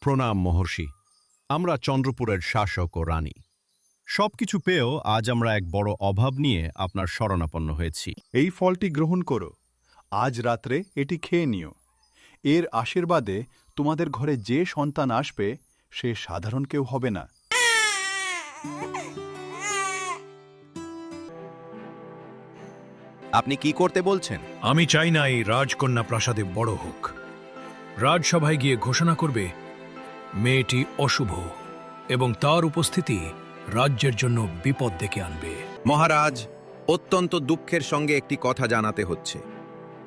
প্রণাম মহর্ষি। আমরা চন্দ্রপুরের শাসক ও রানী। সবকিছু পেয়েও আজ আমরা এক বড় অভাব নিয়ে আপনার শরণাপন্ন হয়েছি। এই ফলটি গ্রহণ করো। আজ রাত্রে এটি খেয়ে নিও। এর আশীর্বাদে তোমাদের ঘরে যে সন্তান আসবে সে সাধারণ কেউ হবে না। আপনি কি করতে বলছেন? আমি চাই না এই রাজকন্যা প্রাসাদে বড় হোক। রাজসভায় গিয়ে ঘোষণা করবে মেয়েটি অশুভ এবং তার উপস্থিতি রাজ্যের জন্য বিপদ ডেকে আনবে। মহারাজ, অত্যন্ত দুঃখের সঙ্গে একটি কথা জানাতে হচ্ছে।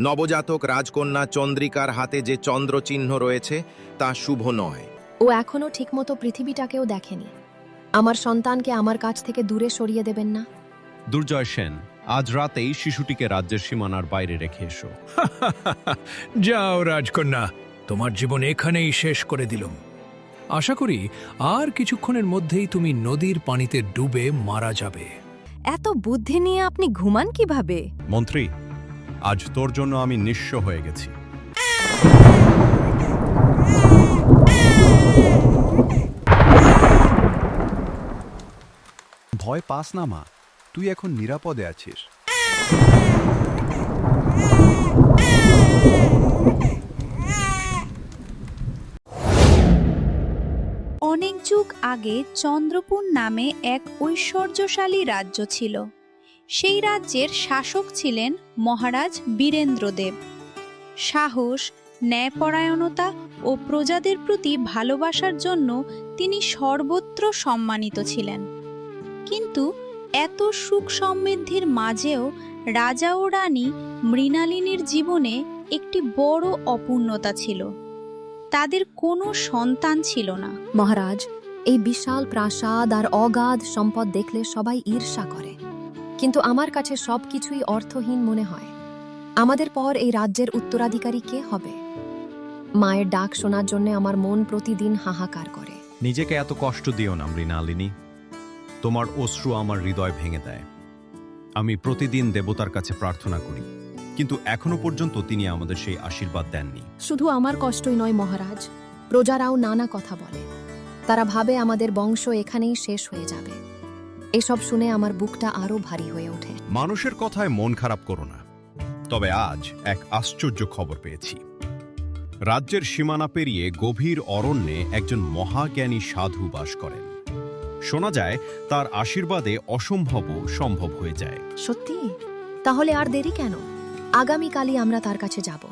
নবজাতক রাজকন্যা চন্দ্রিকার হাতে যে চন্দ্রচিহ্ন রয়েছে তা শুভ নয়। ও এখনো ঠিকমতো পৃথিবীটাকেও দেখেনি। আমার সন্তানকে আমার কাছ থেকে দূরে সরিয়ে দেবেন না। দুর্জয় সেন, আজ রাতেই শিশুটিকে রাজ্যের সীমানার বাইরে রেখে এসো। যাও রাজকন্যা, তোমার জীবন এখানেই শেষ করে দিলুম। আশা করি আর কিছুক্ষণের মধ্যেই তুমি নদীর পানিতে ডুবে মারা যাবে। এত বুদ্ধি নিয়ে আপনি ঘুমান কিভাবে? মন্ত্রী, আজ তোর জন্য আমি নিঃস্ব হয়ে গেছি। ভয় পাস না মা, তুই এখন নিরাপদে আছিস। অনেক যুগ আগে চন্দ্রপুর নামে এক ঐশ্বর্যশালী রাজ্য ছিল। সেই রাজ্যের শাসক ছিলেন মহারাজ বীরেন্দ্রদেব। সাহস, ন্যায়পরায়ণতা ও প্রজাদের প্রতি ভালোবাসার জন্য তিনি সর্বত্র সম্মানিত ছিলেন। কিন্তু এত সুখ সমৃদ্ধির মাঝেও রাজা ও রানী মৃণালিনীর জীবনে একটি বড় অপূর্ণতা ছিল। তাদের কোনো সন্তান ছিল না। মহারাজ, এই বিশাল প্রাসাদ আর অগাধ সম্পদ দেখলে সবাই ঈর্ষা করে, কিন্তু আমার কাছে সবকিছুই অর্থহীন মনে হয়। আমাদের পর এই রাজ্যের উত্তরাধিকারী কে হবে? মায়ের ডাক শোনার জন্য আমার মন প্রতিদিন হাহাকার করে। নিজেকে এত কষ্ট দিও না মৃণালিনী। তোমার অশ্রু আমার হৃদয় ভেঙে দেয়। আমি প্রতিদিন দেবতার কাছে প্রার্থনা করি, কিন্তু এখনো পর্যন্ত তিনি আমাদের সেই আশীর্বাদ দেননি। শুধু আমার কষ্টই নয় মহারাজ, প্রজারাও নানা কথা বলে। তারা ভাবে আমাদের বংশ এখানেই শেষ হয়ে যাবে। এসব শুনে আমার বুকটা আরো ভারী হয়ে ওঠে। মানুষের কথায় মন খারাপ করো না। তবে আজ এক আশ্চর্য খবর পেয়েছি। রাজ্যের সীমানা পেরিয়ে গভীর অরণ্যে একজন মহাজ্ঞানী সাধু বাস করেন। শোনা যায় তার আশীর্বাদে অসম্ভবও সম্ভব হয়ে যায়। সত্যি? তাহলে আর দেরি কেন? আগামীকালই আমরা তার কাছে যাব।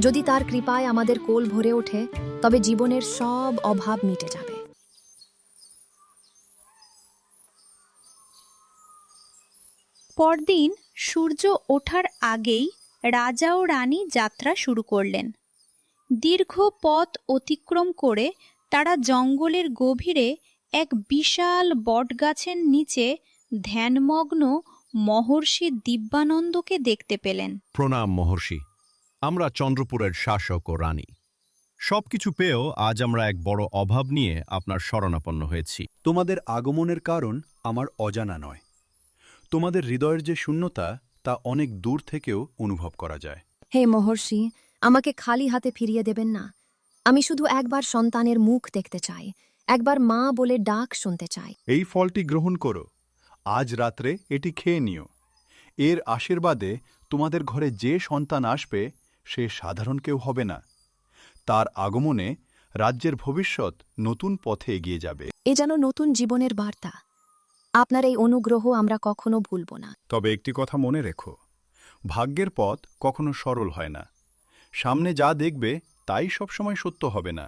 যদি তার কৃপায় আমাদের কোল ভরে ওঠে, তবে জীবনের সব অভাব মিটে যাবে। পরদিন সূর্য ওঠার আগেই রাজা ও রানী যাত্রা শুরু করলেন। দীর্ঘ পথ অতিক্রম করে তারা জঙ্গলের গভীরে এক বিশাল বটগাছের নিচে ধ্যানমগ্ন মহর্ষি দিব্যানন্দকে দেখতে পেলেন। প্রণাম মহর্ষি। আমরা চন্দ্রপুরের শাসক ও রানী। সবকিছু পেয়েও আজ আমরা এক বড় অভাব নিয়ে আপনার শরণাপন্ন হয়েছি। তোমাদের আগমনের কারণ আমার অজানা নয়। তোমাদের হৃদয়ের যে শূন্যতা তা অনেক দূর থেকেও অনুভব করা যায়। হে মহর্ষি, আমাকে খালি হাতে ফিরিয়ে দেবেন না। আমি শুধু একবার সন্তানের মুখ দেখতে চাই, একবার মা বলে ডাক শুনতে চাই। এই ফলটি গ্রহণ করো। আজ রাত্রে এটি খেয়ে নিও। এর আশীর্বাদে তোমাদের ঘরে যে সন্তান আসবে সে সাধারণ কেউ হবে না। তার আগমনে রাজ্যের ভবিষ্যৎ নতুন পথে এগিয়ে যাবে। এ যেন নতুন জীবনের বার্তা। আপনার এই অনুগ্রহ আমরা কখনো ভুলব না। তবে একটি কথা মনে রেখো, ভাগ্যের পথ কখনো সরল হয় না। সামনে যা দেখবে তাই সবসময় সত্য হবে না।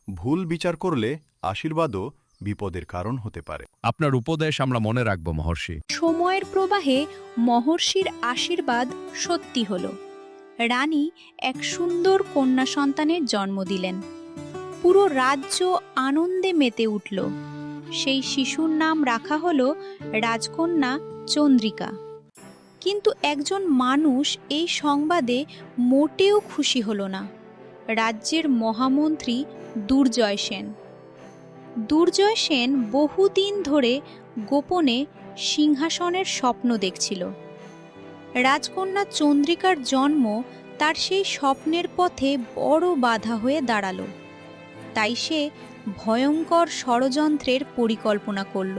ভুল বিচার করলে আশীর্বাদও বিপদের কারণ হতে পারে। আপনার উপদেশ আমরা মনে রাখব মহর্ষি। সময়ের প্রবাহে মহর্ষির আশীর্বাদ সত্যি হল। রানী এক সুন্দর কন্যা সন্তানের জন্ম দিলেন। পুরো রাজ্য আনন্দে মেতে উঠল। সেই শিশুর নাম রাখা হলো রাজকন্যা চন্দ্রিকা। কিন্তু একজন মানুষ এই সংবাদে মোটেও খুশি হল না। রাজ্যের মহামন্ত্রী দুর্জয় সেন। দুর্জয় সেন বহুদিন ধরে গোপনে সিংহাসনের স্বপ্ন দেখছিল। রাজকন্যা চন্দ্রিকার জন্ম তার সেই স্বপ্নের পথে বড় বাধা হয়ে দাঁড়ালো। তাই সে ভয়ঙ্কর ষড়যন্ত্রের পরিকল্পনা করল।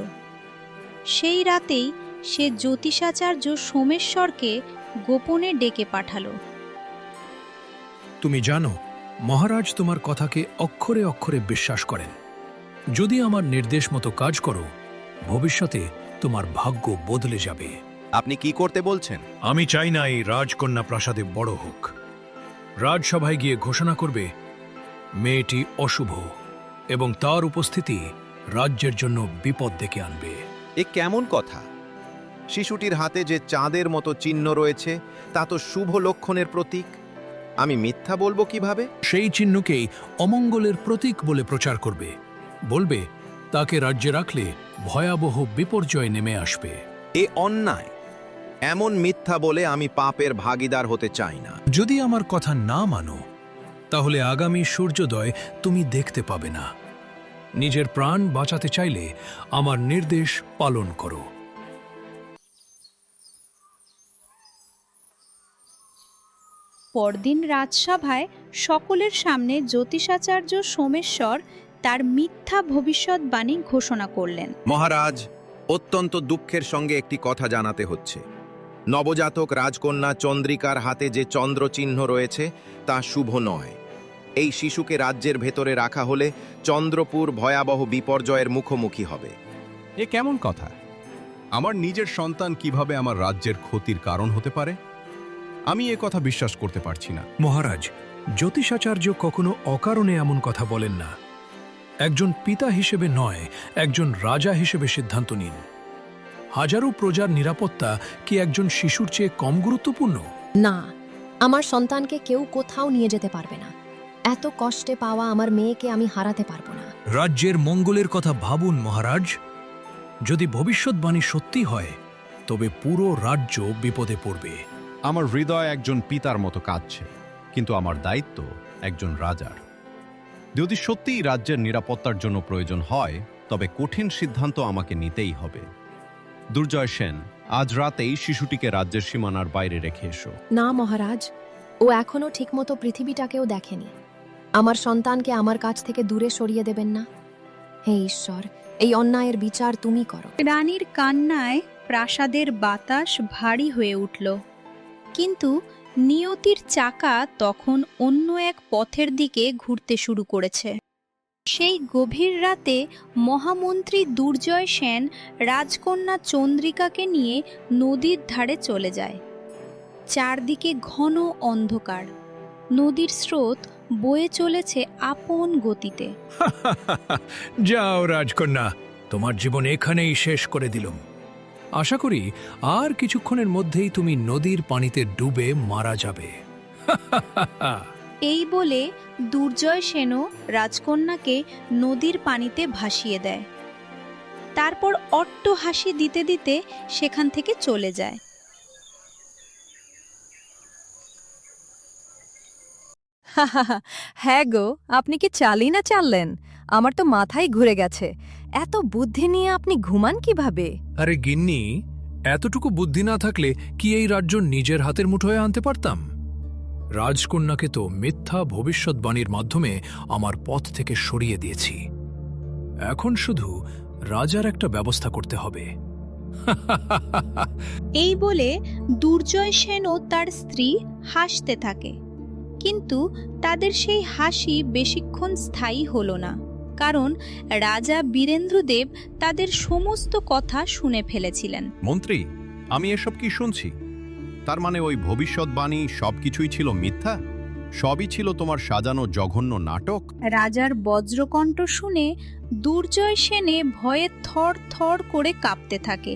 সেই রাতেই সে জ্যোতিষাচার্য সোমেশ্বরকে গোপনে ডেকে পাঠালো। তুমি জানো, মহারাজ তোমার কথাকে অক্ষরে অক্ষরে বিশ্বাস করেন। যদি আমার নির্দেশ মতো কাজ করো, ভবিষ্যতে তোমার ভাগ্য বদলে যাবে। আপনি কি করতে বলছেন? আমি চাই না এই রাজকন্যা প্রাসাদে বড় হোক। রাজসভায় গিয়ে ঘোষণা করবে মেয়েটি অশুভ এবং তার উপস্থিতি রাজ্যের জন্য বিপদ ডেকে আনবে। এ কেমন কথা? শিশুটির হাতে যে চাঁদের মতো চিহ্ন রয়েছে তা তো শুভ লক্ষণের প্রতীক। আমি মিথ্যা বলবো কিভাবে? সেই চিহ্নকেই অমঙ্গলের প্রতীক বলে প্রচার করবে। বলবে তাকে রাজ্যে রাখলে ভয়াবহ বিপর্যয় নেমে আসবে। এ অন্যায়। এমন মিথ্যা বলে আমি পাপের ভাগীদার হতে চাই না। যদি আমার কথা না মানো, তাহলে আগামী সূর্যোদয় তুমি দেখতে পাবে না। নিজের প্রাণ বাঁচাতে চাইলে আমার নির্দেশ পালন করো। পরদিন রাজসভায় সকলের সামনে জ্যোতিষাচার্য সোমেশ্বর তার মিথ্যা ভবিষ্যৎবাণী ঘোষণা করলেন। মহারাজ, অত্যন্ত দুঃখের সঙ্গে একটি কথা জানাতে হচ্ছে। নবজাতক রাজকন্যা চন্দ্রিকার হাতে যে চন্দ্র চিহ্ন রয়েছে তা শুভ নয়। এই শিশুকে রাজ্যের ভেতরে রাখা হলে চন্দ্রপুর ভয়াবহ বিপর্যয়ের মুখোমুখি হবে। এ কেমন কথা? আমার নিজের সন্তান কিভাবে আমার রাজ্যের ক্ষতির কারণ হতে পারে? আমি এ কথা বিশ্বাস করতে পারছি না। মহারাজ, জ্যোতিষাচার্য কখনো অকারণে এমন কথা বলেন না। একজন পিতা হিসেবে নয়, একজন রাজা হিসেবে সিদ্ধান্ত নিন। হাজারো প্রজার নিরাপত্তা কি একজন শিশুর চেয়ে কম গুরুত্বপূর্ণ? না, আমার সন্তানকে কেউ কোথাও নিয়ে যেতে পারবে না। এত কষ্টে পাওয়া আমার মেয়েকে আমি হারাতে পারবো না। রাজ্যের মঙ্গলের কথা ভাবুন মহারাজ। যদি ভবিষ্যৎবাণী সত্যি হয়, তবে পুরো রাজ্য বিপদে পড়বে। আমার হৃদয় একজন পিতার মতো কাঁদছে, কিন্তু আমার দায়িত্ব একজন রাজার। যদি সত্যিই রাজ্যের নিরাপত্তার জন্য প্রয়োজন হয়, তবে কঠিন সিদ্ধান্ত আমাকে নিতেই হবে। দুর্জয় সেন, আজ রাতেই শিশুটিকে রাজ্যের সীমানার বাইরে রেখে এসো। না মহারাজ, ও এখনো ঠিকমতো পৃথিবীটাকেও দেখেনি। আমার সন্তানকে আমার কাছ থেকে দূরে সরিয়ে দেবেন না। হে ঈশ্বর, এই অন্যায়ের বিচার তুমি করো। রানীর কান্নায় প্রাসাদের বাতাস ভারী হয়ে উঠল, কিন্তু নিয়তির চাকা তখন অন্য এক পথের দিকে ঘুরতে শুরু করেছে। সেই গভীর রাতে মহামন্ত্রী দুর্জয় সেন রাজকন্যা চন্দ্রিকাকে নিয়ে নদীর ধারে চলে যায়। চারদিকে ঘন অন্ধকার, নদীর স্রোত বয়ে চলেছে আপন গতিতে। যাও রাজকন্যা, তোমার জীবন এখানেই শেষ করে দিলাম। আশা করি আর কিছুক্ষণের মধ্যেই তুমি নদীর পানিতে ডুবে মারা যাবে। এই বলে দুর্জয় সেনও রাজকন্যাকে নদীর পানিতে ভাসিয়ে দেয়। তারপর অট্ট হাসি দিতে দিতে সেখান থেকে চলে যায়। হ্যাঁ গো, আপনি কি চালই না চাললেন? আমার তো মাথায় ঘুরে গেছে। এত বুদ্ধি নিয়ে আপনি ঘুমান কিভাবে? আরে গিন্নি, এতটুকু বুদ্ধি না থাকলে কি এই রাজ্য নিজের হাতের মুঠোয় আনতে পারতাম? রাজকন্যাকে তো মিথ্যা ভবিষ্যৎবাণীর মাধ্যমে আমার পথ থেকে সরিয়ে দিয়েছি। এখন শুধু রাজার একটা ব্যবস্থা করতে হবে। এই বলে দুর্জয় সেনও তার স্ত্রী হাসতে থাকে, কিন্তু তাদের সেই হাসি বেশিক্ষণ স্থায়ী হলো না, কারণ রাজা বীরেন্দ্রদেব তাদের সমস্ত কথা শুনে ফেলেছিলেন। মন্ত্রী, আমি এসব কি শুনছি? তার মানে ওই ভবিষ্যৎবাণী সবকিছুই ছিল মিথ্যা? সবই ছিল তোমার সাজানো জঘন্য নাটক? রাজার বজ্রকণ্ঠ শুনে দুর্জয় সেনে ভয়ে থর থর করে কাঁপতে থাকে,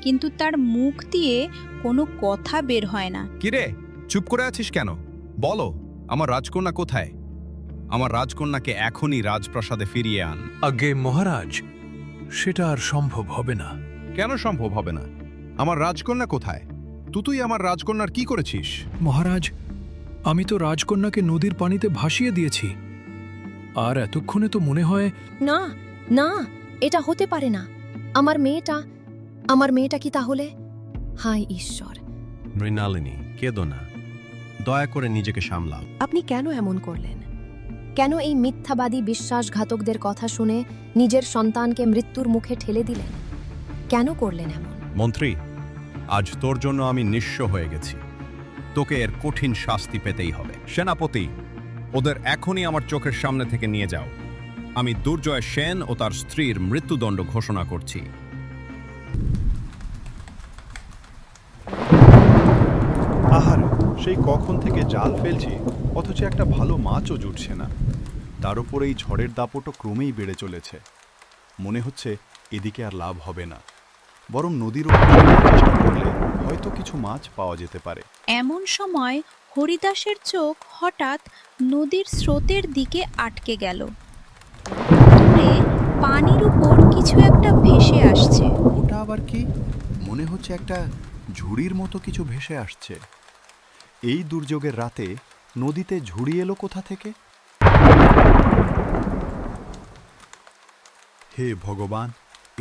কিন্তু তার মুখ দিয়ে কোনো কথা বের হয় না। কিরে, চুপ করে আছিস কেন? বলো, আমার রাজকন্যা কোথায়? আমার রাজকন্যাকে এখনই রাজপ্রাসাদে ফিরিয়ে আন। আগে মহারাজ, সেটা আর সম্ভব হবে না। কেন সম্ভব হবে না? আমার রাজকন্যা কোথায়? তুই আমার রাজকন্যার কি করেছিস? মহারাজ, আমি তো রাজকন্যাকে নদীর পানিতে ভাসিয়ে দিয়েছি। আর এতক্ষণে তো মনে হয় না না, এটা হতে পারে না। আমার মেয়েটা কি তাহলে? হায় ঈশ্বর! মৃণালিনী, কেঁদো না। দয়া করে নিজেকে সামলাও। আপনি কেন এমন করলেন? কেন এই মিথ্যাবাদী বিশ্বাসঘাতকদের কথা শুনে নিজের সন্তানকে মৃত্যুর মুখে ঠেলে দিলেন? কেন করলেন এমন? মন্ত্রী, আজ তোর জন্য আমি নিঃস্ব হয়ে গেছি। তোকে এর কঠিন শাস্তি পেতেই হবে। সেনাপতি, ওদের এখনই আমার চোখের সামনে থেকে নিয়ে যাও। আমি দুর্জয় সেন ও তার স্ত্রীর মৃত্যুদণ্ড ঘোষণা করছি। আহার, সেই কখন থেকে জাল ফেলছি, অথচ একটা ভালো মাছও জুটছে না। তার উপর এই ঝড়ের দাপটও ক্রমেই বেড়ে চলেছে। মনে হচ্ছে এদিকে আর লাভ হবে না, বরং নদীর ওপর চেষ্টা করলে হয়তো কিছু মাছ পাওয়া যেতে পারে। এমন সময় হরিদাসের চোখ হঠাৎ নদীর স্রোতের দিকে আটকে গেল। দূরে পানির উপর কিছু একটা ভেসে আসছে। ওটা আবার কি? মনে হচ্ছে একটা ঝুড়ির মতো কিছু ভেসে আসছে। এই দুর্যোগের রাতে নদীতে ঝুড়ি এলো কোথা থেকে? হে ভগবান,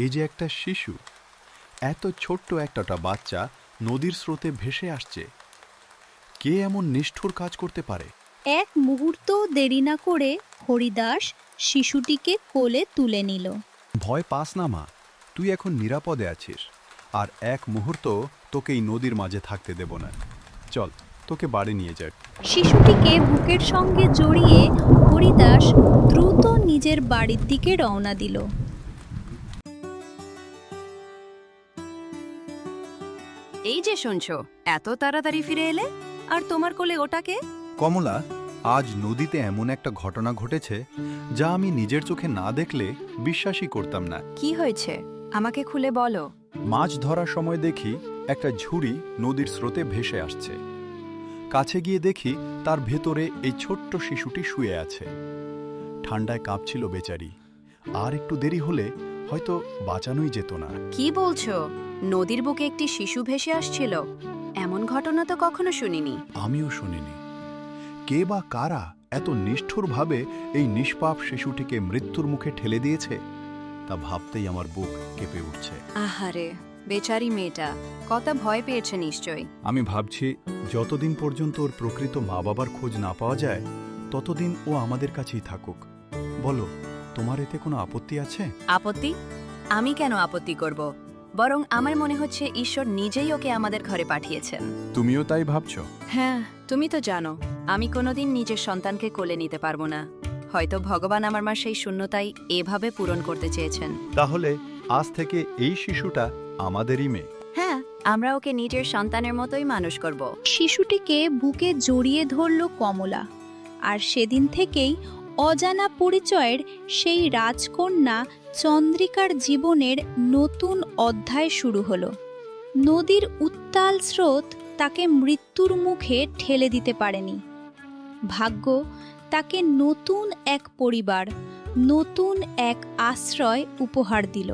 এই যে একটা শিশু, এত ছোট্ট একটা বাচ্চা নদীর স্রোতে ভেসে আসছে। কে এমন নিষ্ঠুর কাজ করতে পারে? এক মুহূর্ত দেরি না করে হরিদাস শিশুটিকে কোলে তুলে নিল। ভয় পাস না মা, তুই এখন নিরাপদে আছিস, আর এক মুহূর্ত তোকে এই নদীর মাঝে থাকতে দেব না। চল, তোকে বাড়ি নিয়ে যাই। শিশুটিকে বুকের সঙ্গে জড়িয়ে হরিদাস দ্রুত নিজের বাড়ির দিকে রওনা দিল। এই যে শুনছো, এত তাড়াতাড়ি ফিরে এলে, আর তোমার কোলে ওটাকে? কমলা, আজ নদীতে এমন একটা ঘটনা ঘটেছে যা আমি নিজের চোখে না দেখলে বিশ্বাসই করতাম না। কি হয়েছে আমাকে খুলে বলো। মাছ ধরার সময় দেখি একটা ঝুড়ি নদীর স্রোতে ভেসে আসছে। কাছে গিয়ে দেখি তার ভেতরে এই ছোট্ট শিশুটি শুয়ে আছে। ঠান্ডায় কাঁপছিল বেচারি। আর একটু দেরি হলে হয়তো বাঁচানোই যেত না। কি বলছো? নদীর বুকে একটি শিশু ভেসে আসছিল? এমন ঘটনা তো কখনো শুনিনি। আমিও শুনিনি। কে বা কারা এত নিষ্ঠুরভাবে এই নিষ্পাপ শিশুটিকে মৃত্যুর মুখে ঠেলে দিয়েছে, তা ভাবতেই আমার বুক কেঁপে উঠছে। আহারে, বেচারি মেয়েটা কত ভয় পেয়েছে নিশ্চয়ই। আমি ভাবছি, যতদিন পর্যন্ত ওর প্রকৃত মা বাবার খোঁজ না পাওয়া যায়, ততদিন ও আমাদের কাছেই থাকুক। বলো, তোমার এতে কোনো আপত্তি আছে? আপত্তি? আমি কেন আপত্তি করব? বরং আমার মনে হচ্ছে ঈশ্বর নিজেই ওকে আমাদের ঘরে পাঠিয়েছেন। তুমিও তাই ভাবছো? হ্যাঁ, তুমি তো জানো আমি কোনোদিন নিজের সন্তানকে কোলে নিতে পারবো না। হয়তো ভগবান আমার মা সেই শূন্যতাই এভাবে পূরণ করতে চেয়েছেন। তাহলে আজ থেকে এই শিশুটা আমাদেরই মেয়ে। হ্যাঁ, আমরা ওকে নিজের সন্তানের মতোই মানুষ করব। শিশুটিকে বুকে জড়িয়ে ধরল কমলা। আর সেদিন থেকেই অজানা পরিচয়ের সেই রাজকন্যা চন্দ্রিকার জীবনের নতুন অধ্যায় শুরু হলো। নদীর উত্তাল স্রোত তাকে মৃত্যুর মুখে ঠেলে দিতে পারেনি। ভাগ্য তাকে নতুন এক পরিবার, নতুন এক আশ্রয় উপহার দিল।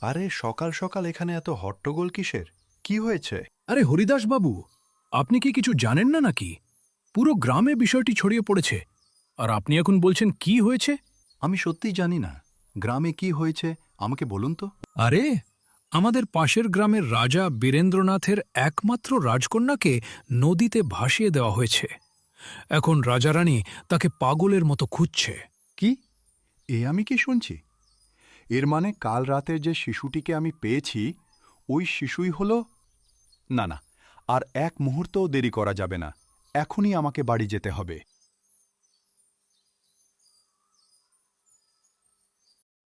আরে, সকাল সকাল এখানে এত হট্টগোল কিসের? কি হয়েছে? আরে হরিদাস বাবু, আপনি কি কিছু জানেন না নাকি? পুরো গ্রামে বিষয়টি ছড়িয়ে পড়েছে, আর আপনি এখন বলছেন কি হয়েছে? আমি সত্যিই জানি না। গ্রামে কি হয়েছে আমাকে বলুন তো। আরে, আমাদের পাশের গ্রামের রাজা বীরেন্দ্রনাথের একমাত্র রাজকন্যাকে নদীতে ভাসিয়ে দেওয়া হয়েছে। এখন রাজারানী তাকে পাগলের মতো খুঁজছে। কি? আমি কি শুনছি? এর মানে কাল রাতের যে শিশুটিকে আমি পেয়েছি, ওই শিশুই হলো? না না, আর এক মুহূর্তও দেরি করা যাবে না। এখনই আমাকে বাড়ি যেতে হবে।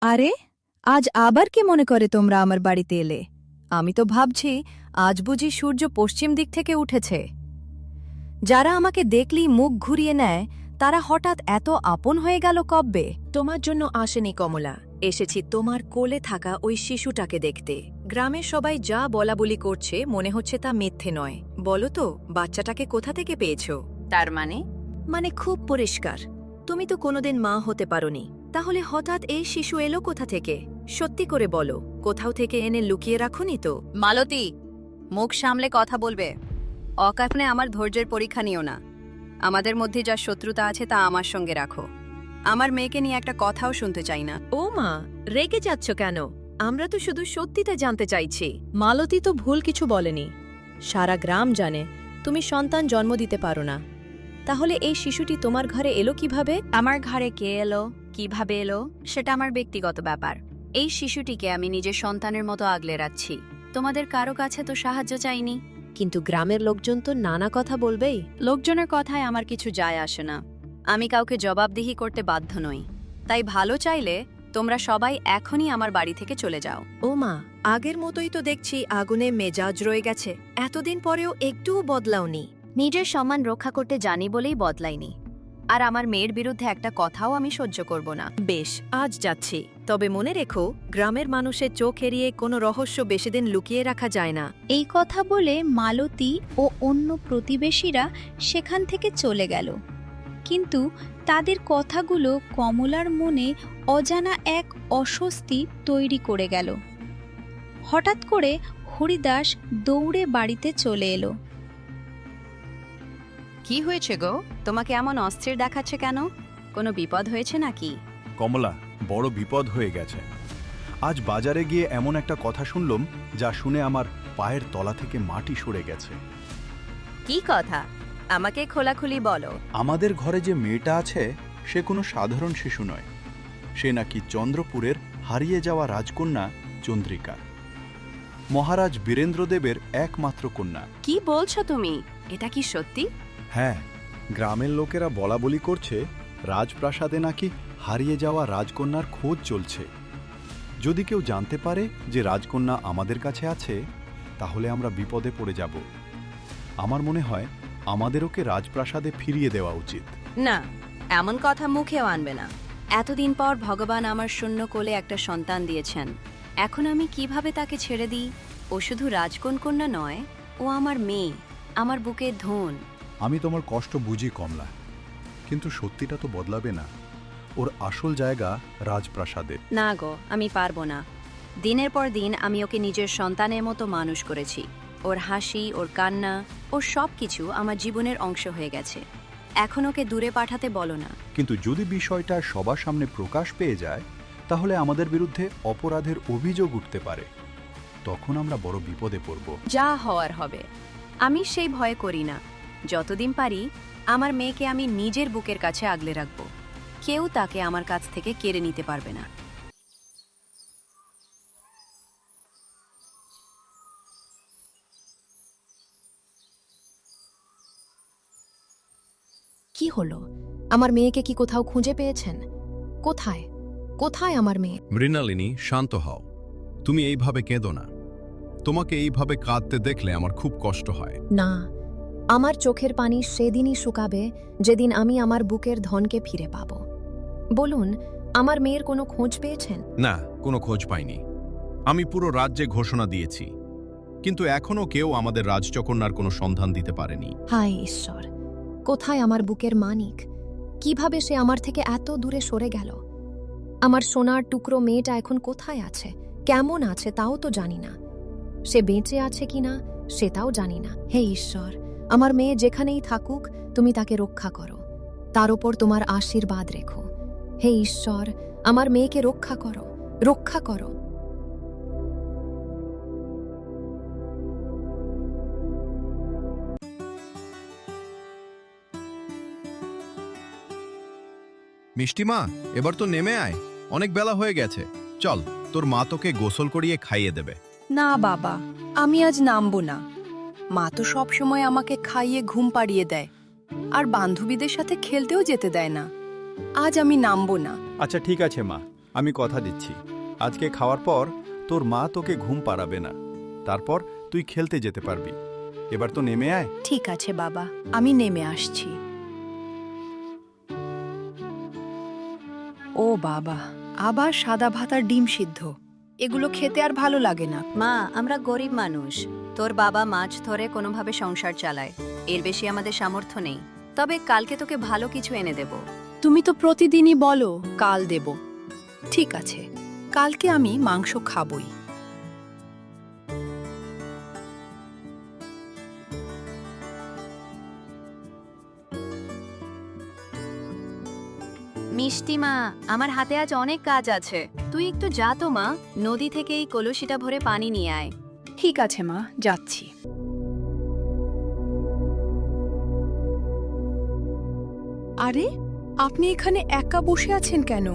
আরে, আজ আবার কে মনে করে তোমরা আমার বাড়িতে এলে? আমি তো ভাবছি আজ বুঝি সূর্য পশ্চিম দিক থেকে উঠেছে। যারা আমাকে দেখলেই মুখ ঘুরিয়ে নেয়, তারা হঠাৎ এত আপন হয়ে গেল কবে? তোমার জন্য আসেনি কমলা, এসেছি তোমার কোলে থাকা ওই শিশুটাকে দেখতে। গ্রামের সবাই যা বলাবলি করছে মনে হচ্ছে তা মিথ্যে নয়। বলো তো, বাচ্চাটাকে কোথা থেকে পেয়েছো? তার মানে খুব পরিষ্কার, তুমি তো কোনোদিন মা হতে পারোনি। তাহলে হঠাৎ এই শিশু এলো কোথা থেকে? সত্যি করে বলো, কোথাও থেকে এনে লুকিয়ে রাখোনি তো? মালতী, মুখ সামলে কথা বলবে। অকারণে আমার ধৈর্যের পরীক্ষা নিও না। আমাদের মধ্যে যা শত্রুতা আছে তা আমার সঙ্গে রাখো। আমার মেয়েকে নিয়ে একটা কথাও শুনতে চাই না। ও মা, রেগে যাচ্ছ কেন? আমরা তো শুধু সত্যিটা জানতে চাইছি। মালতী তো ভুল কিছু বলেনি। সারা গ্রাম জানে তুমি সন্তান জন্ম দিতে পারো না। তাহলে এই শিশুটি তোমার ঘরে এলো কিভাবে? আমার ঘরে কে এলো, কিভাবে এলো, সেটা আমার ব্যক্তিগত ব্যাপার। এই শিশুটিকে আমি নিজের সন্তানের মতো আগলে রাখছি। তোমাদের কারো কাছে তো সাহায্য চাইনি। কিন্তু গ্রামের লোকজন তো নানা কথা বলবেই। লোকজনের কথায় আমার কিছু যায় আসে না। আমি কাউকে জবাবদিহি করতে বাধ্য নই। তাই ভালো চাইলে তোমরা সবাই এখনই আমার বাড়ি থেকে চলে যাও। ও মা, আগের মতোই তো দেখছি আগুনে মেজাজ রয়ে গেছে। এতদিন পরেও একটুও বদলাওনি। নিজের সম্মান রক্ষা করতে জানি বলেই বদলাইনি। আর আমার মেয়ের বিরুদ্ধে একটা কথাও আমি সহ্য করব না। বেশ, আজ যাচ্ছি। তবে মনে রেখো, গ্রামের মানুষের চোখ এড়িয়ে কোনো রহস্য বেশিদিন লুকিয়ে রাখা যায় না। এই কথা বলে মালতী ও অন্য প্রতিবেশীরা সেখান থেকে চলে গেল। কিন্তু তাদের কথাগুলো কমলার মনে অজানা এক অস্বস্তি তৈরি করে গেল। হঠাৎ করে হরিদাস দৌড়ে বাড়িতে চলে এলো। কি হয়েছে গো? তোমাকে এমন অস্থির দেখাচ্ছে কেন? কোনো বিপদ হয়েছে নাকি? কমলা, বড় বিপদ হয়ে গেছে। আজ বাজারে গিয়ে এমন একটা কথা শুনলাম যা শুনে আমার পায়ের তলা থেকে মাটি সরে গেছে। কি কথা? আমাকে খোলাখুলি বলো। আমাদের ঘরে যে মেয়েটা আছে সে কোনো সাধারণ শিশু নয়। সে নাকি চন্দ্রপুরের হারিয়ে যাওয়া রাজকন্যা চন্দ্রিকা, মহারাজ বীরেন্দ্রদেবের একমাত্র কন্যা। কি বলছো তুমি? এটা কি সত্যি? হ্যাঁ, গ্রামের লোকেরা বলা বলি করছে রাজপ্রাসাদে নাকি হারিয়ে যাওয়া রাজকন্যার খোঁজ চলছে। যদি কেউ জানতে পারে যে রাজকন্যা আমাদের কাছে আছে, তাহলে আমরা বিপদে পড়ে যাব। আমার মনে হয় আমাদের ওকে রাজপ্রাসাদে ফিরিয়ে দেওয়া উচিত। না, এমন কথা মুখেও আনবে না। এতদিন পর ভগবান আমার শূন্য কোলে একটা সন্তান দিয়েছেন। এখন আমি কিভাবে তাকে ছেড়ে দিই? ও শুধু রাজকন্যা নয়, ও আমার মেয়ে, আমার বুকের ধন। আমি তোমার কষ্ট বুঝি কমলা, কিন্তু সত্যিটা তো বদলাবে না। ওর আসল জায়গা রাজপ্রাসাদে। না গো, আমি পারবো না। দিনের পর দিন আমি ওকে নিজের সন্তানের মতো মানুষ করেছি। ওর হাসি, ওর কান্না, ওর সব কিছু আমার জীবনের অংশ হয়ে গেছে। এখন ওকে দূরে পাঠাতে বলো না। কিন্তু যদি বিষয়টা সবার সামনে প্রকাশ পেয়ে যায়, তাহলে আমাদের বিরুদ্ধে অপরাধের অভিযোগ উঠতে পারে। তখন আমরা বড় বিপদে পড়ব। যা হওয়ার হবে। আমি সেই ভয় করি না। যতদিন পারি আমার মেয়েকে আমি নিজের বুকের কাছে আগলে রাখব। কেউ তাকে আমার কাছ থেকে কেড়ে নিতে পারবে না। কি হলো? আমার মেয়েকে কি কোথাও খুঁজে পেয়েছেন? কোথায় কোথায় আমার মেয়ে? মৃণালিনী, শান্ত হও। তুমি এইভাবে কেঁদো না। তোমাকে এইভাবে কাঁদতে দেখলে আমার খুব কষ্ট হয়। না, আমার চোখের পানি সেদিনই শুকাবে যেদিন আমি আমার বুকের ধনকে ফিরে পাব। বলুন, আমার মেয়ের কোনো খোঁজ পেয়েছেন? না, কোনো খোঁজ পাইনি। আমি পুরো রাজ্যে ঘোষণা দিয়েছি, কিন্তু এখনও কেউ আমাদের রাজচকন্যার কোনো সন্ধান দিতে পারেনি। হায় ঈশ্বর, কোথায় আমার বুকের মানিক? কিভাবে সে আমার থেকে এত দূরে সরে গেল? আমার সোনার টুকরো মেয়েটা এখন কোথায় আছে, কেমন আছে তাও তো জানি না। সে বেঁচে আছে কিনা সেটাও জানি না। হে ঈশ্বর, আমার মেয়ে যেখানেই থাকুক তুমি তাকে রক্ষা করো। তার ওপর তোমার আশীর্বাদ রেখো। হে ঈশ্বর, আমার মেয়েকে রক্ষা করো, রক্ষা করো। মিষ্টিমা, এবার তো নেমে আয়, অনেক বেলা হয়ে গেছে। চল, তোর মা তোকে গোসল করিয়ে খাইয়ে দেবে। না বাবা, আমি আজ নামবো না। মা তো সবসময় আমাকে খাইয়ে ঘুম পাড়িয়ে দেয়, আর বান্ধবীদের সাথে খেলতেও যেতে দেয় না। আজ আমি নামবো না। আচ্ছা ঠিক আছে মা, আমি কথা দিচ্ছি, আজকে খাওয়ার পর তোর মা তোকে ঘুম পাড়াবে না। তারপর তুই খেলতে যেতে পারবি। এবার তো নেমে আয়। ঠিক আছে বাবা, আমি নেমে আসছি। ও বাবা, আবার সাদা ভাত আর ডিম সিদ্ধ। এগুলো খেতে আর ভালো লাগে না। মা, আমরা গরিব মানুষ। তোর বাবা মাছ ধরে কোনোভাবে সংসার চালায়। এর বেশি আমাদের সামর্থ্য নেই। তবে কালকে তোকে ভালো কিছু এনে দেব। তুমি তো প্রতিদিনই বলো কাল দেব। ঠিক আছে, কালকে আমি মাংস খাবই। মিষ্টি মা, আমার হাতে আজ অনেক কাজ আছে। তুই একটু যা তো মা, নদী থেকে এই কলসিটা ভরে পানি নিয়ে আয়। ঠিক আছে মা, যাচ্ছি। আরে, আপনি এখানে একা বসে আছেন কেন?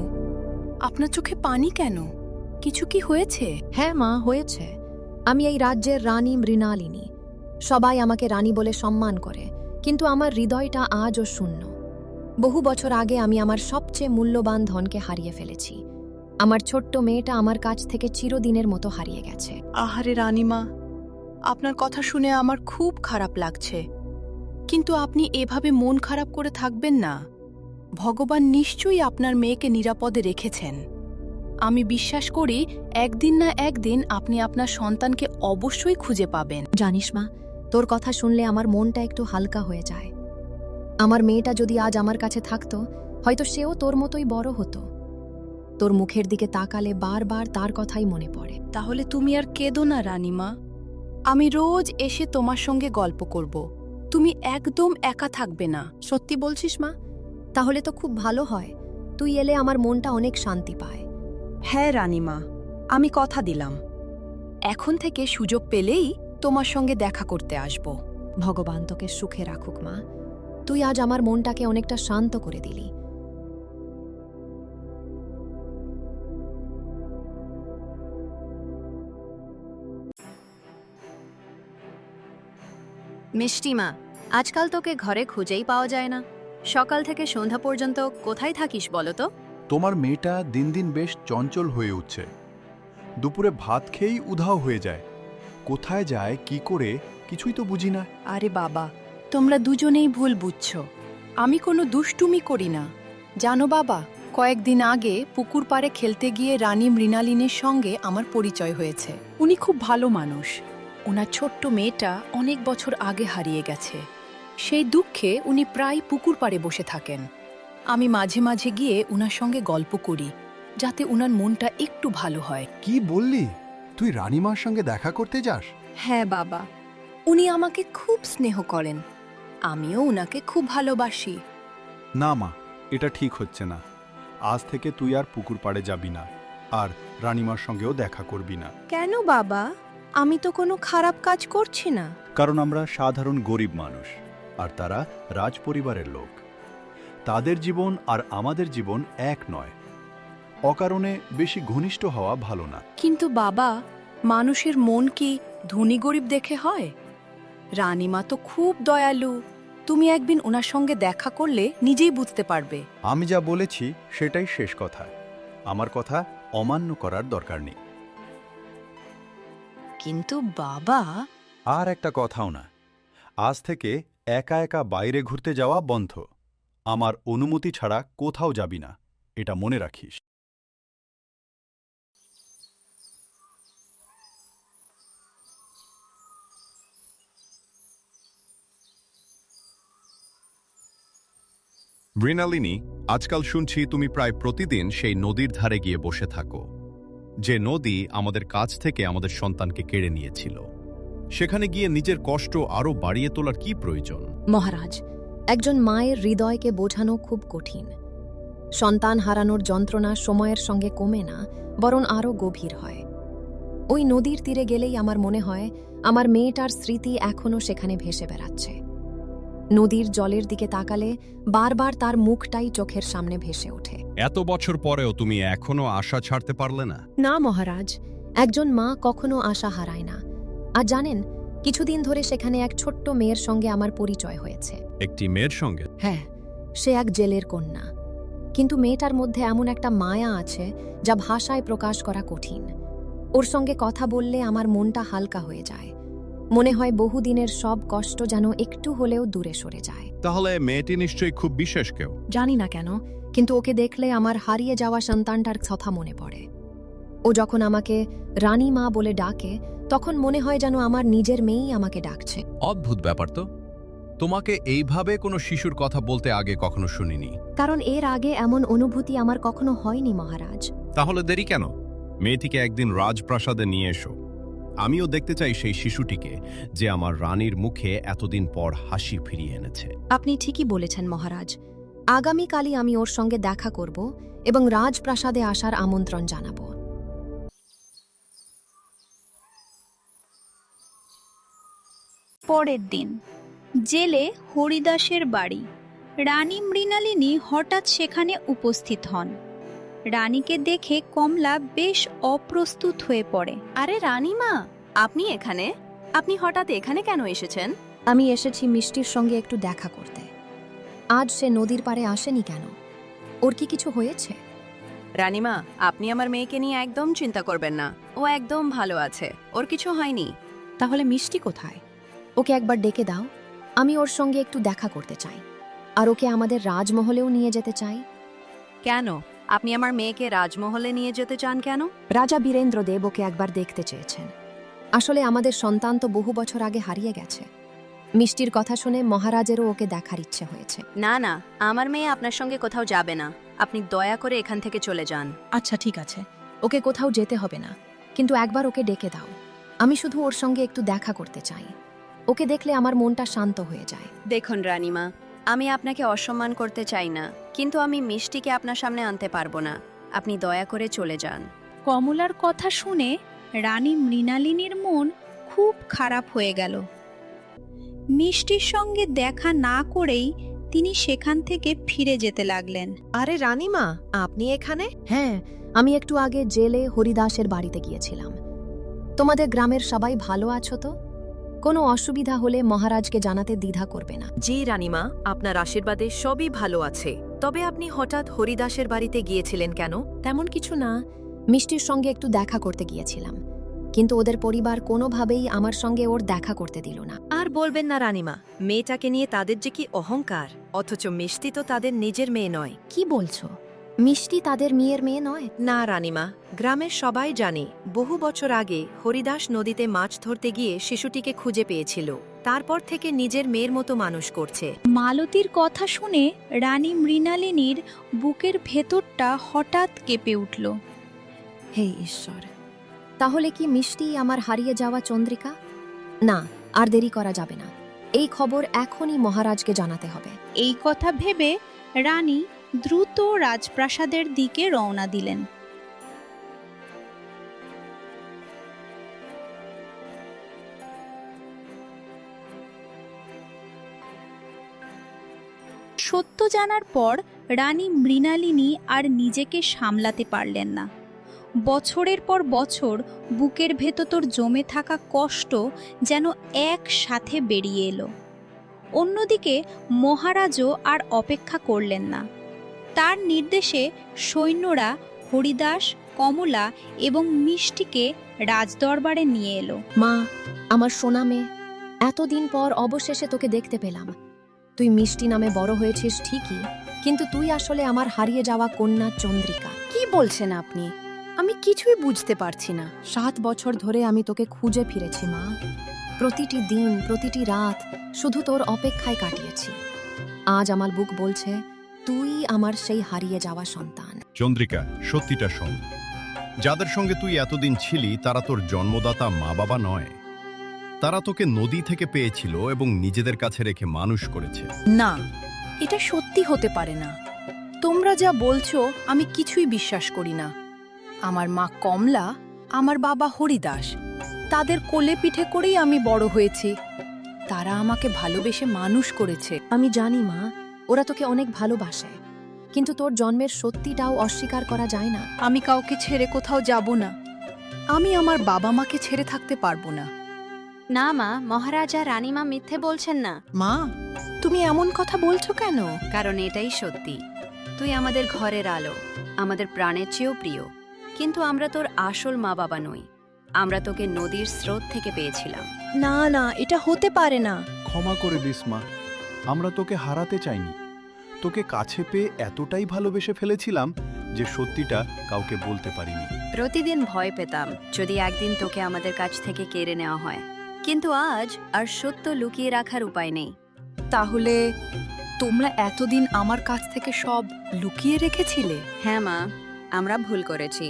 আপনার চোখে পানি কেন? কিছু কি হয়েছে? হ্যাঁ মা, হয়েছে। আমি এই রাজ্যের রানী মৃণালিনী। সবাই আমাকে রানী বলে সম্মান করে, কিন্তু আমার হৃদয়টা আজও শূন্য। বহু বছর আগে আমি আমার সবচেয়ে মূল্যবান ধনকে হারিয়ে ফেলেছি। আমার ছোট্ট মেয়েটা আমার কাছ থেকে চিরদিনের মতো হারিয়ে গেছে। আহারে রানীমা, আপনার কথা শুনে আমার খুব খারাপ লাগছে, কিন্তু আপনি এভাবে মন খারাপ করে থাকবেন না। ভগবান নিশ্চয়ই আপনার মেয়েকে নিরাপদে রেখেছেন। আমি বিশ্বাস করি একদিন না একদিন আপনি আপনার সন্তানকে অবশ্যই খুঁজে পাবেন। জানিস মা, তোর কথা শুনলে আমার মনটা একটু হালকা হয়ে যায়। আমার মেয়েটা যদি আজ আমার কাছে থাকতো, হয়তো সেও তোর মতোই বড় হতো। তোর মুখের দিকে তাকালে বারবার তার কথাই মনে পড়ে। তাহলে তুমি আর কেঁদো না রানীমা, আমি রোজ এসে তোমার সঙ্গে গল্প করব। তুমি একদম একা থাকবে না। সত্যি বলছিস মা? তাহলে তো খুব ভালো হয়। তুই এলে আমার মনটা অনেক শান্তি পায়। হ্যাঁ রানীমা, আমি কথা দিলাম, এখন থেকে সুযোগ পেলেই তোমার সঙ্গে দেখা করতে আসব। ভগবান তোকে সুখে রাখুক মা। তুই আজ আমার মনটাকে অনেকটা শান্ত করে দিলি। মিষ্টি মা, আজকাল তোকে ঘরে খুঁজেই পাওয়া যায় না। সকাল থেকে সন্ধ্যা পর্যন্ত কোথায় থাকিস বলো তো? তোমার মেয়েটা দিন দিন বেশ চঞ্চল হয়ে উঠছে। দুপুরে ভাত খেয়েই উধাও হয়ে যায়। কোথায় যায়, কি করে, কিছুই তো বুঝি না। আরে বাবা, তোমরা দুজনেই ভুল বুঝছো। আমি কোনো দুষ্টুমি করি না। জানো বাবা, কয়েকদিন আগে পুকুর পাড়ে খেলতে গিয়ে রানী মৃণালিনীর সঙ্গে আমার পরিচয় হয়েছে। উনি খুব ভালো মানুষ। ওনার ছোট্ট মেয়েটা অনেক বছর আগে হারিয়ে গেছে। সেই দুঃখে উনি প্রায় পুকুর পাড়ে বসে থাকেন। আমি মাঝে মাঝে গিয়ে উনার সঙ্গে গল্প করি, যাতে উনার মনটা একটু ভালো হয়। কি বললি? তুই রানীমার সঙ্গে দেখা করতে যাস? হ্যাঁ বাবা, উনি আমাকে খুব স্নেহ করেন। আমিও উনাকে খুব ভালোবাসি। না মা, এটা ঠিক হচ্ছে না। আজ থেকে তুই আর পুকুর পাড়ে যাবি না, আর রানীমার সঙ্গেও দেখা করবি না। কেন বাবা? আমি তো কোনো খারাপ কাজ করছি না। কারণ আমরা সাধারণ গরিব মানুষ, আর তারা রাজপরিবারের লোক। তাদের জীবন আর আমাদের জীবন এক নয়। অকারণে বেশি ঘনিষ্ঠ হওয়া ভালো না। কিন্তু বাবা, মানুষের মন কি ধনী গরিব দেখে হয়? রানীমা তো খুব দয়ালু। তুমি একদিন ওনার সঙ্গে দেখা করলে নিজেই বুঝতে পারবে। আমি যা বলেছি সেটাই শেষ কথা। আমার কথা অমান্য করার দরকার নেই। কিন্তু বাবা, আর একটা কথাও না। আজ থেকে একা একা বাইরে ঘুরতে যাওয়া বন্ধ। আমার অনুমতি ছাড়া কোথাও যাবি না, এটা মনে রাখিস। মৃণালিনী, আজকাল শুনছি তুমি প্রায় প্রতিদিন সেই নদীর ধারে গিয়ে বসে থাকো, যে নদী আমাদের কাছ থেকে আমাদের সন্তানকে কেড়ে নিয়েছিল। সেখানে গিয়ে নিজের কষ্ট আরও বাড়িয়ে তোলার কি প্রয়োজন? মহারাজ, একজন মায়ের হৃদয়কে বোঝানো খুব কঠিন। সন্তান হারানোর যন্ত্রণা সময়ের সঙ্গে কমে না, বরং আরও গভীর হয়। ওই নদীর তীরে গেলেই আমার মনে হয় আমার মেয়েটার স্মৃতি এখনও সেখানে ভেসে বেড়াচ্ছে। নদীর জলের দিকে তাকালে বারবার তার মুখটাই চোখের সামনে ভেসে ওঠে। এত বছর পরেও তুমি এখনো আশা ছাড়তে পারলে না? না মহারাজ, একজন মা কখনো আশা হারায় না। আর জানেন, কিছুদিন ধরে সেখানে এক ছোট্ট মেয়ের সঙ্গে আমার পরিচয় হয়েছে। একটি মেয়ের সঙ্গে? হ্যাঁ, সে এক জেলের কন্যা। কিন্তু মেয়েটার মধ্যে এমন একটা মায়া আছে যা ভাষায় প্রকাশ করা কঠিন। ওর সঙ্গে কথা বললে আমার মনটা হালকা হয়ে যায়। মনে হয় বহুদিনের সব কষ্ট যেন একটু হলেও দূরে সরে যায়। তাহলে মেয়েটি নিশ্চয়ই খুব বিশেষ কেউ। জানি না কেন, কিন্তু ওকে দেখলে আমার হারিয়ে যাওয়া সন্তানটার কথা মনে পড়ে। ও যখন আমাকে রানী মা বলে ডাকে, তখন মনে হয় যেন আমার নিজের মেয়েই আমাকে ডাকছে। অদ্ভুত ব্যাপার তো। তোমাকে এইভাবে কোনো শিশুর কথা বলতে আগে কখনো শুনিনি। কারণ এর আগে এমন অনুভূতি আমার কখনো হয়নি মহারাজ। তাহলে দেরি কেন? মেয়েটিকে একদিন রাজপ্রাসাদে নিয়ে এসো। আমিও দেখতে চাই সেই শিশুটিকে, যে আমার রানীর মুখে এতদিন পর হাসি ফিরিয়ে এনেছে। আপনি ঠিকই বলেছেন মহারাজ। আগামীকালই আমি ওর সঙ্গে দেখা করব এবং রাজপ্রাসাদে আসার আমন্ত্রণ জানাব। পরের দিন জেলে হরিদাসের বাড়ি। রানী মৃণালিনী হঠাৎ সেখানে উপস্থিত হন। রানীকে দেখে কমলা বেশ অপ্রস্তুত হয়ে পড়ে। আরে রানীমা, আপনি এখানে? আপনি হঠাৎ এখানে কেন এসেছেন? আমি এসেছি মিষ্টির সঙ্গে একটু দেখা করতে। আজ সে নদীর পাড়ে আসেনি কেন? ওর কি কিছু হয়েছে? রানীমা, আপনি আমার মেয়েকে নিয়ে একদম চিন্তা করবেন না। ও একদম ভালো আছে, ওর কিছু হয়নি। তাহলে মিষ্টি কোথায়? ওকে একবার ডেকে দাও। আমি ওর সঙ্গে একটু দেখা করতে চাই, আর ওকে আমাদের রাজমহলেও নিয়ে যেতে চাই। কেন? আপনি আমার মেয়েকে রাজমহলে নিয়ে যেতে চান কেন? রাজা বীরেন্দ্রদেব ওকে একবার দেখতে চেয়েছেন। আসলে আমাদের সন্তান তো বহু বছর আগে হারিয়ে গেছে। মিষ্টির কথা শুনে মহারাজেরও ওকে দেখার ইচ্ছে হয়েছে। না না, আমার মেয়ে আপনার সঙ্গে কোথাও যাবে না। আপনি দয়া করে এখান থেকে চলে যান। আচ্ছা ঠিক আছে, ওকে কোথাও যেতে হবে না, কিন্তু একবার ওকে ডেকে দাও। আমি শুধু ওর সঙ্গে একটু দেখা করতে চাই। ওকে দেখলে আমার মনটা শান্ত হয়ে যায়। দেখুন রানীমা, আমি আপনাকে অসম্মান করতে চাই না, কিন্তু আমি মিষ্টিকে আপনার সামনে আনতে পারবো না। আপনি দয়া করে চলে যান। কমলার কথা শুনে রানী মৃণালিনীর মন খুব খারাপ হয়ে গেল। মিষ্টির সঙ্গে দেখা না করেই তিনি সেখান থেকে ফিরে যেতে লাগলেন। আরে রানীমা, আপনি এখানে? হ্যাঁ, আমি একটু আগে জেলে হরিদাসের বাড়িতে গিয়েছিলাম। তোমাদের গ্রামের সবাই ভালো আছো তো? কোনো অসুবিধা হলে মহারাজকে জানাতে দ্বিধা করবে না। জি রানীমা, আপনার আশীর্বাদে সবই ভালো আছে। তবে আপনি হঠাৎ হরিদাসের বাড়িতে গিয়েছিলেন কেন? তেমন কিছু না, মিষ্টির সঙ্গে একটু দেখা করতে গিয়েছিলাম, কিন্তু ওদের পরিবার কোনোভাবেই আমার সঙ্গে ওর দেখা করতে দিল না। আর বলবেন না রানীমা, মেয়েটাকে নিয়ে তাদের যে কি অহংকার, অথচ মিষ্টি তো তাদের নিজের মেয়ে নয়। কি বলছো? মিষ্টি তাদের মেয়ের মেয়ে নয়? না রানীমা, গ্রামের সবাই জানে বহু বছর আগে হরিদাস নদীতে মাছ ধরতে গিয়ে শিশুটিকে খুঁজে পেয়েছিল। তারপর থেকে নিজের মেয়ের মতো মানুষ করছে। মালতীর কথা শুনে রানী মৃণালিনীর বুকের ভেতরটা হঠাৎ কেঁপে উঠল। হে ঈশ্বর, তাহলে কি মিষ্টি আমার হারিয়ে যাওয়া চন্দ্রিকা? না, আর দেরি করা যাবে না। এই খবর এখনই মহারাজকে জানাতে হবে। এই কথা ভেবে রানী দ্রুত রাজপ্রাসাদের দিকে রওনা দিলেন। সত্য জানার পর রানী মৃণালিনী আর নিজেকে সামলাতে পারলেন না। বছরের পর বছর বুকের ভেতর জমে থাকা কষ্ট যেন একসাথে বেরিয়ে এলো। অন্যদিকে মহারাজও আর অপেক্ষা করলেন না। তার নির্দেশে সৈন্যরা হরিদাস, কমলা এবং মিষ্টিকে রাজদরবারে নিয়ে এলো। মা, আমার সোনা মেয়ে, এতদিন পর অবশেষে তোকে দেখতে পেলাম। তুই মিষ্টি নামে বড় হয়েছিস ঠিকই, কিন্তু তুই আসলে আমার হারিয়ে যাওয়া কন্যা চন্দ্রিকা। কি বলছেন আপনি? আমি কিছুই বুঝতে পারছি না। 7 বছর ধরে আমি তোকে খুঁজে ফিরেছি মা। প্রতিটি দিন, প্রতিটি রাত শুধু তোর অপেক্ষায় কাটিয়েছি। আজ আমার বুক বলছে তুই আমার সেই হারিয়ে যাওয়া সন্তান। চন্দ্রিকা, সত্যিটা শোন। যাদের সঙ্গে তুই এতদিন ছিলি তারা তোর জন্মদাতা মা বাবা নয়। তারা তোকে নদী থেকে পেয়েছিল এবং নিজেদের কাছে রেখে মানুষ করেছে। না, এটা সত্যি হতে পারে না। তোমরা যা বলছো আমি কিছুই বিশ্বাস করি না। আমার মা কমলা, আমার বাবা হরিদাস, তাদের কোলে পিঠে করেই আমি বড় হয়েছি। তারা আমাকে ভালোবেসে মানুষ করেছে। আমি জানি মা, ওরা তোকে অনেক ভালোবাসে, কিন্তু তোর জন্মের সত্যিটাও অস্বীকার করা যায় না। আমি কাউকে ছেড়ে কোথাও যাব না। আমি আমার বাবা মাকে ছেড়ে থাকতে পারবো না। না মা, মহারাজা রানীমা মিথ্যে বলছেন না। মা, তুমি এমন কথা বলছো কেন? কারণ এটাই সত্যি। তুই আমাদের ঘরের আলো, আমাদের প্রাণের চেয়েও প্রিয়। কিন্তু আমরা তোর আসল মা বাবা নই। আমরা তোকে নদীর স্রোত থেকে পেয়েছিলাম। না না, এটা হতে পারে না। ক্ষমা করে দিস মা, আমরা তোকে হারাতে চাইনি। তোকে কাছে পেয়ে এতটাই ভালোবেসে ফেলেছিলাম যে সত্যিটা কাউকে বলতে পারিনি। প্রতিদিন ভয় পেতাম যদি একদিন তোকে আমাদের কাছ থেকে কেড়ে নেওয়া হয়, কিন্তু আজ আর সত্য লুকিয়ে রাখার উপায় নেই। তাহলে তোমরা এতদিন আমার কাছ থেকে সব লুকিয়ে রেখেছিলে? হ্যাঁ মা, আমরা ভুল করেছি,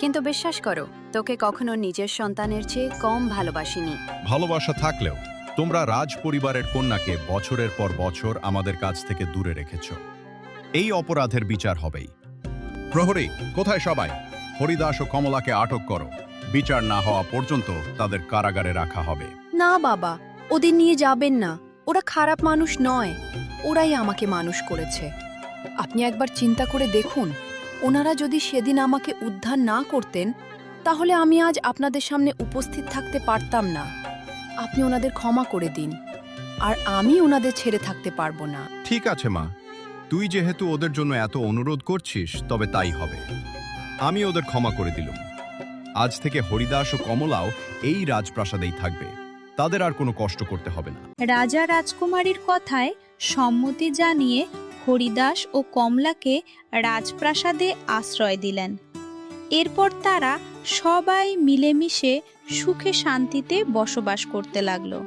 কিন্তু বিশ্বাস করো, তোকে কখনো নিজের সন্তানের চেয়ে কম ভালোবাসিনি। ভালোবাসা থাকলেও তোমরা রাজ পরিবারের কন্যাকে বছরের পর বছর আমাদের কাছ থেকে দূরে রেখেছ। এই অপরাধের বিচার হবেই। প্রহরী, কোথায় সবাই? হরিদাস ও কমলাকে আটক করো। বিচার না হওয়া পর্যন্ত তাদের কারাগারে রাখা হবে। না বাবা, ওদের নিয়ে যাবেন না। ওরা খারাপ মানুষ নয়, ওরাই আমাকে মানুষ করেছে। আপনি একবার চিন্তা করে দেখুন, ওনারা যদি সেদিন আমাকে উদ্ধার না করতেন তাহলে আমি আজ আপনাদের সামনে উপস্থিত থাকতে পারতাম না। আপনি ওনাদের ক্ষমা করে দিন, আর আমি ওনাদের ছেড়ে থাকতে পারবো না। ঠিক আছে মা, তুই যেহেতু ওদের জন্য এত অনুরোধ করছিস তবে তাই হবে। আমি ওদের ক্ষমা করে দিলাম। আজ থেকে হরিদাস ও কমলাও এই রাজপ্রাসাদেই থাকবে। তাদের আর কোনো কষ্ট করতে হবে না। রাজা রাজকুমারীর কথায় সম্মতি জানিয়ে হরিদাস ও কমলাকে রাজপ্রাসাদে আশ্রয় দিলেন। এরপর তারা সবাই মিলেমিশে সুখে শান্তিতে বসবাস করতে লাগলো।